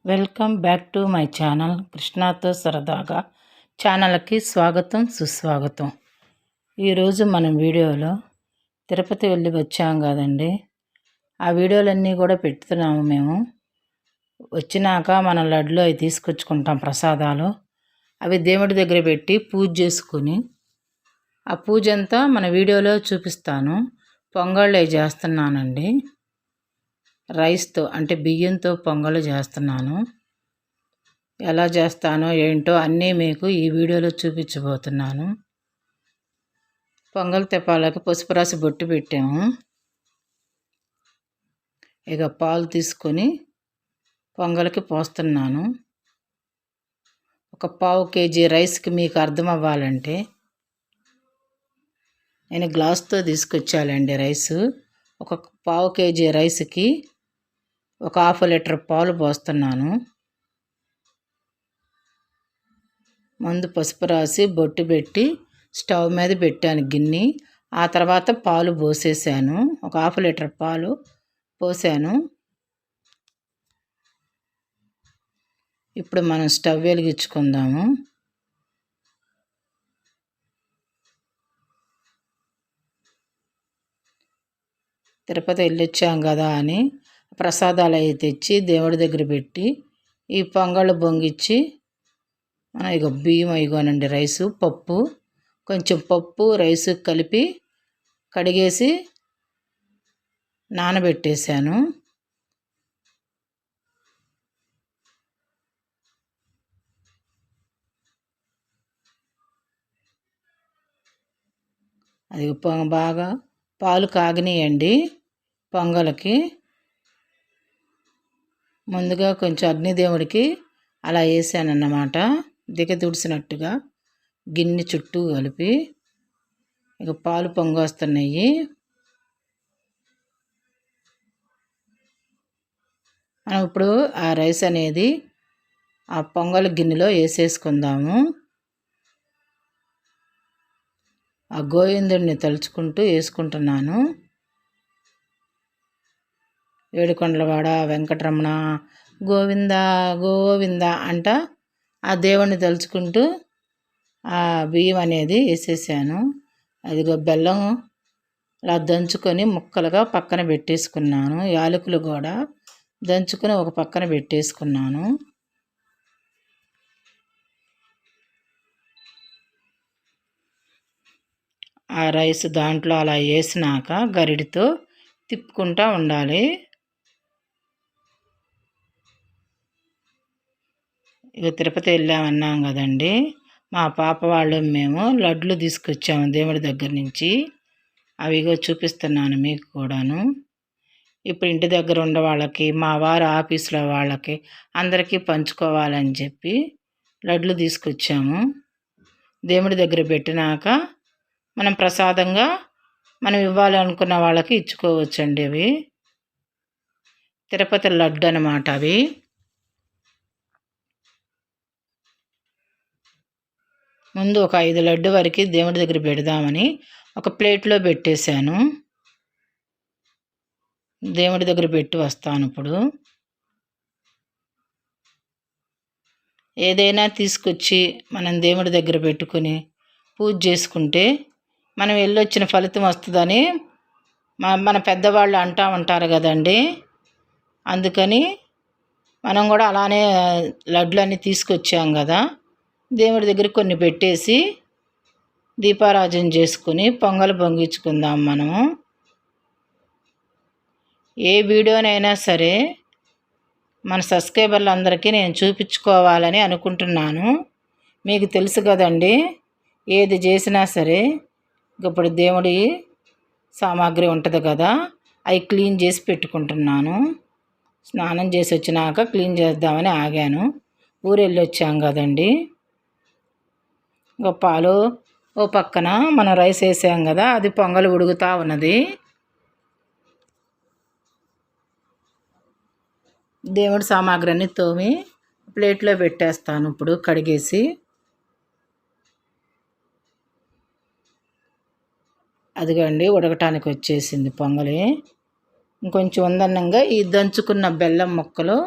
Welcome back to my channel కృష్ణాతో సరదాగా ఛానల్కి స్వాగతం సుస్వాగతం. ఈరోజు మనం వీడియోలో తిరుపతి వెళ్ళి వచ్చాం కదండి. ఆ వీడియోలన్నీ కూడా పెడుతున్నాము. మేము వచ్చినాక మన లడ్లు అవి తీసుకొచ్చుకుంటాం ప్రసాదాలు. అవి దేవుడి దగ్గర పెట్టి పూజ చేసుకుని ఆ పూజ అంతా మన వీడియోలో చూపిస్తాను. పొంగళ్ళు అవి చేస్తున్నానండి. రైస్తో అంటే బియ్యంతో పొంగలు చేస్తున్నాను. ఎలా చేస్తానో ఏంటో అన్నీ మీకు ఈ వీడియోలో చూపించబోతున్నాను. పొంగల్ తెప్పాలకి పసుపు రాసి బొట్టు పెట్టాము. ఇక పాలు తీసుకొని పొంగల్కి పోస్తున్నాను. ఒక పావు కేజీ రైస్కి మీకు అర్థం అవ్వాలంటే నేను గ్లాస్తో తీసుకొచ్చాలండి రైసు. ఒక పావు కేజీ రైస్కి ఒక హాఫ్ లీటర్ పాలు పోస్తున్నాను. ముందు పసుపు రాసి బొట్టు పెట్టి స్టవ్ మీద పెట్టాను గిన్నె. ఆ తర్వాత పాలు పోసేసాను. ఒక హాఫ్ లీటర్ పాలు పోసాను. ఇప్పుడు మనం స్టవ్ వెలిగించుకుందాము. తిరుపతి వెళ్ళొచ్చాం కదా అని ప్రసాదాలు అవి తెచ్చి దేవుడి దగ్గర పెట్టి ఈ పొంగళ్ళు పొంగిచ్చి ఇక బియ్యం అయిగోనండి, రైసు పప్పు కొంచెం పప్పు రైసు కలిపి కడిగేసి నానబెట్టేశాను. అది బాగా పాలు కాగనియండి. పొంగల్కి ముందుగా కొంచెం అగ్నిదేవుడికి అలా వేసానన్నమాట, దిగదుడిసినట్టుగా గిన్నె చుట్టూ కలిపి. ఇక పాలు పొంగొస్తున్నాయి. మనం ఇప్పుడు ఆ రైస్ అనేది ఆ పొంగల్ గిన్నెలో వేసేసుకుందాము. ఆ గోవిందుడిని తలుచుకుంటూ వేసుకుంటున్నాను. ఏడుకొండలవాడ వెంకటరమణ గోవింద గోవింద అంట ఆ దేవుణ్ణి తలుచుకుంటూ ఆ బియ్యం అనేది వేసేసాను. అదిగో బెల్లం అలా దంచుకొని ముక్కలుగా పక్కన పెట్టేసుకున్నాను. యాలకులు కూడా దంచుకొని ఒక పక్కన పెట్టేసుకున్నాను. ఆ రైస్ దాంట్లో అలా వేసినాక గరిడితో తిప్పుకుంటూ ఉండాలి. ఇక తిరుపతి వెళ్ళామన్నాం కదండి, మా పాప వాళ్ళు మేము లడ్లు తీసుకొచ్చాము దేవుడి దగ్గర నుంచి. అవిగో చూపిస్తున్నాను మీకు కూడాను. ఇప్పుడు ఇంటి దగ్గర ఉండే వాళ్ళకి, మా వారు ఆఫీసులో వాళ్ళకి అందరికీ పంచుకోవాలని చెప్పి లడ్లు తీసుకొచ్చాము. దేవుడి దగ్గర పెట్టినాక మనం ప్రసాదంగా మనం ఇవ్వాలనుకున్న వాళ్ళకి ఇచ్చుకోవచ్చండి. అవి తిరుపతి లడ్డు అన్నమాట. అవి ముందు ఒక 5 లడ్డు వరకు దేవుడి దగ్గర పెడదామని ఒక ప్లేట్లో పెట్టేశాను. దేవుడి దగ్గర పెట్టి వస్తాను. ఇప్పుడు ఏదైనా తీసుకొచ్చి మనం దేవుడి దగ్గర పెట్టుకొని పూజ చేసుకుంటే మనం వెళ్ళొచ్చిన ఫలితం వస్తుందని మన పెద్దవాళ్ళు అంటూ ఉంటారు కదండి. అందుకని మనం కూడా అలానే లడ్లన్నీ తీసుకొచ్చాం కదా, దేవుడి దగ్గర కొన్ని పెట్టేసి దీపారాజన చేసుకుని పొంగల్ పొంగించుకుందాం. మనము ఏ వీడియోనైనా సరే మన సబ్స్క్రైబర్లు అందరికీ నేను చూపించుకోవాలని అనుకుంటున్నాను. మీకు తెలుసు కదండి, ఏది చేసినా సరే ఇప్పుడు దేవుడి సామాగ్రి ఉంటుంది కదా, అవి క్లీన్ చేసి పెట్టుకుంటున్నాను. స్నానం చేసి వచ్చినాక క్లీన్ చేద్దామని ఆగాను. ఊరు వెళ్ళి వచ్చాం కదండి. పాలు ఓ పక్కన మనం రైస్ వేసాం కదా, అది పొంగల్ ఉడుకుతూ ఉన్నది. దేవుడి సామాగ్రి అన్నీ తోమి ప్లేట్లో పెట్టేస్తాను ఇప్పుడు కడిగేసి. అదిగండి ఉడకటానికి వచ్చేసింది పొంగలి. ఇంకొంచెం ఉందన్నంగా ఈ దంచుకున్న బెల్లం ముక్కలు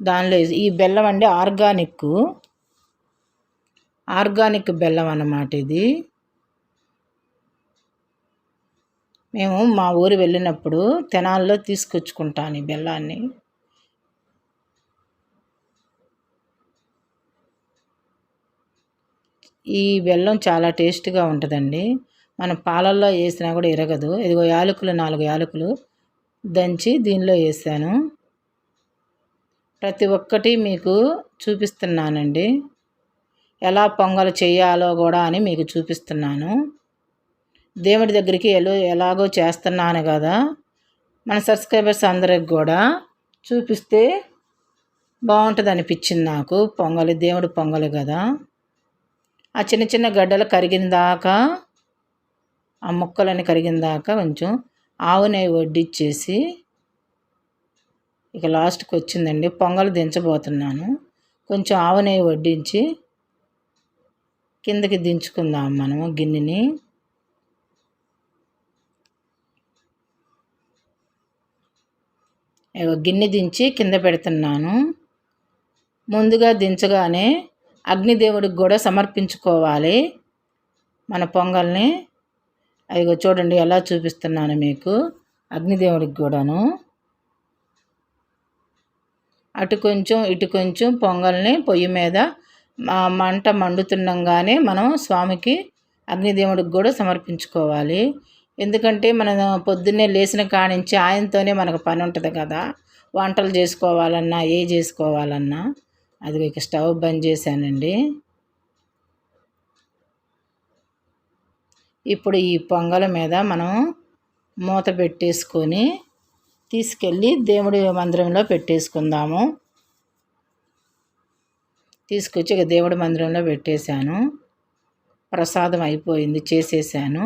దానిలో ఈ బెల్లం అండి ఆర్గానిక్ బెల్లం అన్నమాట ఇది. మేము మా ఊరు వెళ్ళినప్పుడు తెనాల్లో తీసుకొచ్చుకుంటాను ఈ బెల్లాన్ని. ఈ బెల్లం చాలా టేస్ట్గా ఉంటుందండి. మనం పాలల్లో వేసినా కూడా ఇరగదు. ఇదిగో యాలకులు 4 యాలకులు దంచి దీనిలో వేసాను. ప్రతి ఒక్కటి మీకు చూపిస్తున్నానండి. ఎలా పొంగల్ చేయాలో కూడా అని మీకు చూపిస్తున్నాను. దేవుడి దగ్గరికి ఎలాగో చేస్తున్నాను కదా, మన సబ్స్క్రైబర్స్ అందరికి కూడా చూపిస్తే బాగుంటుంది అనిపించింది నాకు. దేవుడి పొంగల్ కదా, ఆ చిన్న చిన్న గడ్డలు కరిగిన దాకా, ఆ ముక్కలని కరిగిన దాకా కొంచెం ఆవు నెయ్యి వడ్డిచ్చేసి ఇక లాస్ట్కి వచ్చిందండి. పొంగల్ దించబోతున్నాను. కొంచెం ఆవు నెయ్యి వడ్డించి కిందకి దించుకుందాం మనము గిన్నెని. గిన్నె దించి కింద పెడుతున్నాను. ముందుగా దించగానే అగ్నిదేవుడికి కూడా సమర్పించుకోవాలి మన పొంగల్ని. అదిగో చూడండి ఎలా చూపిస్తున్నాను మీకు. అగ్నిదేవుడికి కూడాను అటు కొంచెం ఇటు కొంచెం పొంగల్ని పొయ్యి మీద మంట మండుతుండగానే మనం స్వామికి అగ్నిదేవుడికి కూడా సమర్పించుకోవాలి. ఎందుకంటే మనం పొద్దున్నే లేచిన కానించి ఆయనతోనే మనకు పని ఉంటుంది కదా, వంటలు చేసుకోవాలన్నా చేసుకోవాలన్నా. అది ఇక స్టవ్ బంద్ చేశానండి. ఇప్పుడు ఈ పొంగల మీద మనం మూత పెట్టేసుకొని తీసుకెళ్ళి దేవుడి మందిరంలో పెట్టేసుకుందాము. తీసుకొచ్చి ఇక దేవుడి మందిరంలో పెట్టేశాను. ప్రసాదం అయిపోయింది, చేసేసాను.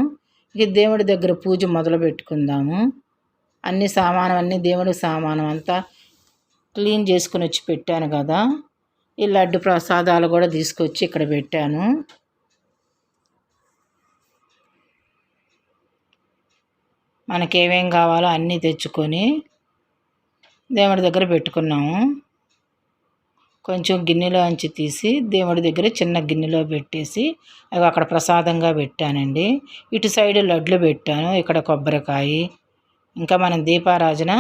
ఇక దేవుడి దగ్గర పూజ మొదలు పెట్టుకుందాము. అన్ని దేవుడి సామానం అంతా క్లీన్ చేసుకుని వచ్చి పెట్టాను కదా. ఈ లడ్డు ప్రసాదాలు కూడా తీసుకొచ్చి ఇక్కడ పెట్టాను. మనకేమేం కావాలో అన్నీ తెచ్చుకొని దేవుడి దగ్గర పెట్టుకున్నాము. కొంచెం గిన్నెలోంచి తీసి దేవుడి దగ్గర చిన్న గిన్నెలో పెట్టేసి అవి అక్కడ ప్రసాదంగా పెట్టానండి. ఇటు సైడ్ లడ్లు పెట్టాను, ఇక్కడ కొబ్బరికాయ. ఇంకా మనం దీపారాజన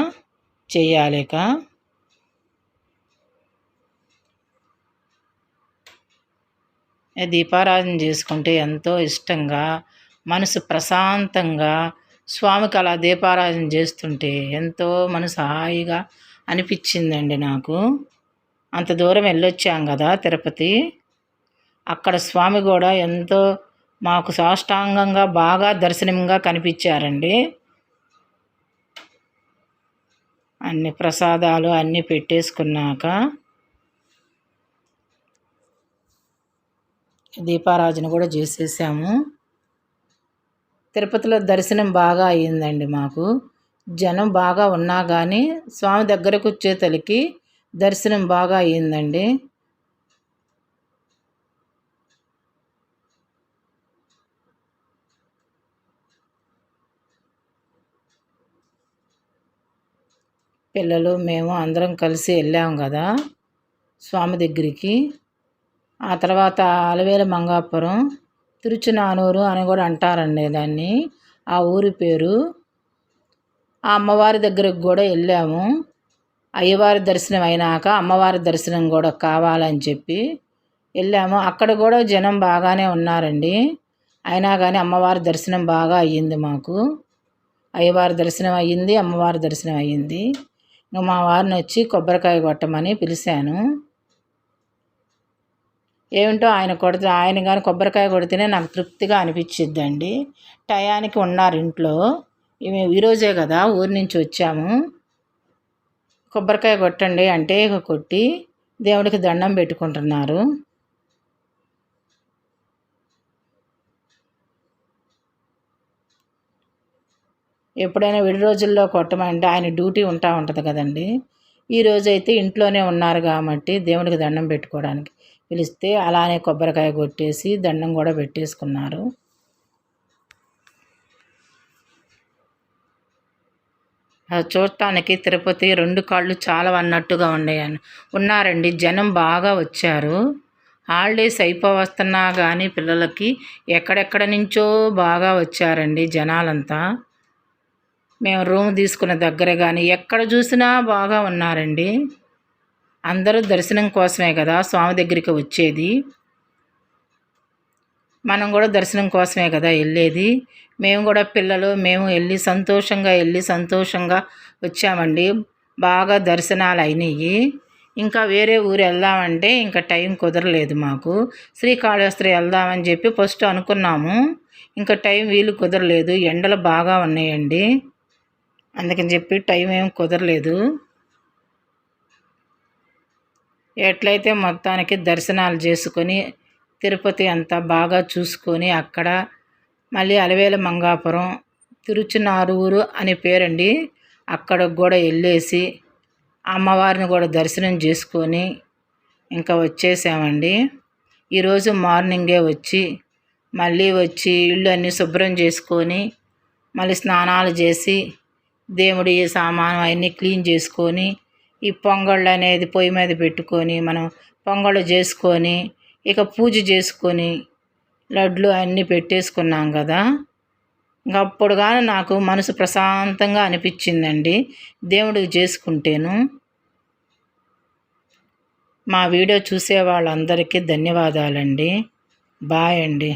చేయాలిక. దీపారాధన చేసుకుంటే ఎంతో ఇష్టంగా, మనసు ప్రశాంతంగా, స్వామికి అలా దీపారాధన చేస్తుంటే ఎంతో మనసు హాయిగా అనిపించిందండి నాకు. అంత దూరం వెళ్ళొచ్చాం కదా తిరుపతి, అక్కడ స్వామి కూడా ఎంతో మాకు సాష్టాంగంగా బాగా దర్శనంగా కనిపించారండి. అన్ని ప్రసాదాలు అన్నీ పెట్టేసుకున్నాక దీపారాజన కూడా చేసేసాము. తిరుపతిలో దర్శనం బాగా అయ్యిందండి మాకు. జనం బాగా ఉన్నా కానీ స్వామి దగ్గరకు వచ్చేతలకి దర్శనం బాగా అయ్యిందండి. పిల్లలు మేము అందరం కలిసి వెళ్ళాము కదా స్వామి దగ్గరికి. ఆ తర్వాత అలవేలు మంగాపురం, తిరుచునానూరు అని కూడా అంటారండి దాన్ని, ఆ ఊరి పేరు. ఆ అమ్మవారి దగ్గరకు కూడా వెళ్ళాము. అయ్యవారి దర్శనం అయినాక అమ్మవారి దర్శనం కూడా కావాలని చెప్పి వెళ్ళాము. అక్కడ కూడా జనం బాగానే ఉన్నారండి. అయినా కానీ అమ్మవారి దర్శనం బాగా అయ్యింది మాకు. అయ్యవారి దర్శనం అయ్యింది, అమ్మవారి దర్శనం అయ్యింది. ఇంకా మా వారిని వచ్చి కొబ్బరికాయ కొట్టమని పిలిచాను. ఏమిటో ఆయన కానీ కొబ్బరికాయ కొడితేనే నాకు తృప్తిగా అనిపించిద్దండి. టయానికి ఉన్నారు ఇంట్లో. ఈరోజే కదా ఊరి నుంచి వచ్చాము. కొబ్బరికాయ కొట్టండి అంటే కొట్టి దేవుడికి దండం పెట్టుకుంటున్నారు. ఎప్పుడైనా విడి రోజుల్లో కొట్టమంటే ఆయన డ్యూటీ ఉంటుంది కదండి. ఈరోజైతే ఇంట్లోనే ఉన్నారు కాబట్టి దేవుడికి దండం పెట్టుకోవడానికి పిలిస్తే అలానే కొబ్బరికాయ కొట్టేసి దండం కూడా పెట్టేసుకున్నారు. చూడటానికి తిరుపతి 2 కాళ్ళు చాలవన్నట్టుగా ఉన్నారండి. జనం బాగా వచ్చారు. హాలిడేస్ అయిపోవస్తున్నా కానీ పిల్లలకి ఎక్కడెక్కడ నుంచో బాగా వచ్చారండి జనాలంతా. మేము రూమ్ తీసుకున్న దగ్గర కానీ ఎక్కడ చూసినా బాగా ఉన్నారండి. అందరూ దర్శనం కోసమే కదా స్వామి దగ్గరికి వచ్చేది. మనం కూడా దర్శనం కోసమే కదా వెళ్ళేది. మేము కూడా మేము వెళ్ళి సంతోషంగా వచ్చామండి. బాగా దర్శనాలు అయినాయి. ఇంకా వేరే ఊరు వెళ్దామంటే ఇంకా టైం కుదరలేదు మాకు. శ్రీకాళహస్తి వెళ్దామని చెప్పి ఫస్ట్ అనుకున్నాము. ఇంకా టైం వీలు కుదరలేదు. ఎండలు బాగా ఉన్నాయండి. అందుకని చెప్పి టైం ఏం కుదరలేదు. ఎట్లయితే మొత్తానికి దర్శనాలు చేసుకొని తిరుపతి అంతా బాగా చూసుకొని అక్కడ మళ్ళీ అలవేలు మంగాపురం తిరుచునారూరు అనే పేరండి. అక్కడికి కూడా వెళ్ళేసి అమ్మవారిని కూడా దర్శనం చేసుకొని ఇంకా వచ్చేసామండి. ఈరోజు మార్నింగే మళ్ళీ వచ్చి ఇల్లు అన్నీ శుభ్రం చేసుకొని మళ్ళీ స్నానాలు చేసి దేవుడి సామాను అవన్నీ క్లీన్ చేసుకొని ఈ పొంగళ్ళు అనేది పొయ్యి మీద పెట్టుకొని మనం పొంగళ్ళు చేసుకొని ఇక పూజ చేసుకొని లడ్లు అన్నీ పెట్టేసుకున్నాం కదా. అప్పుడు కానీ నాకు మనసు ప్రశాంతంగా అనిపించిందండి దేవుడికి చేసుకుంటేను. మా వీడియో చూసే వాళ్ళందరికీ ధన్యవాదాలండి. బాయ్ అండి.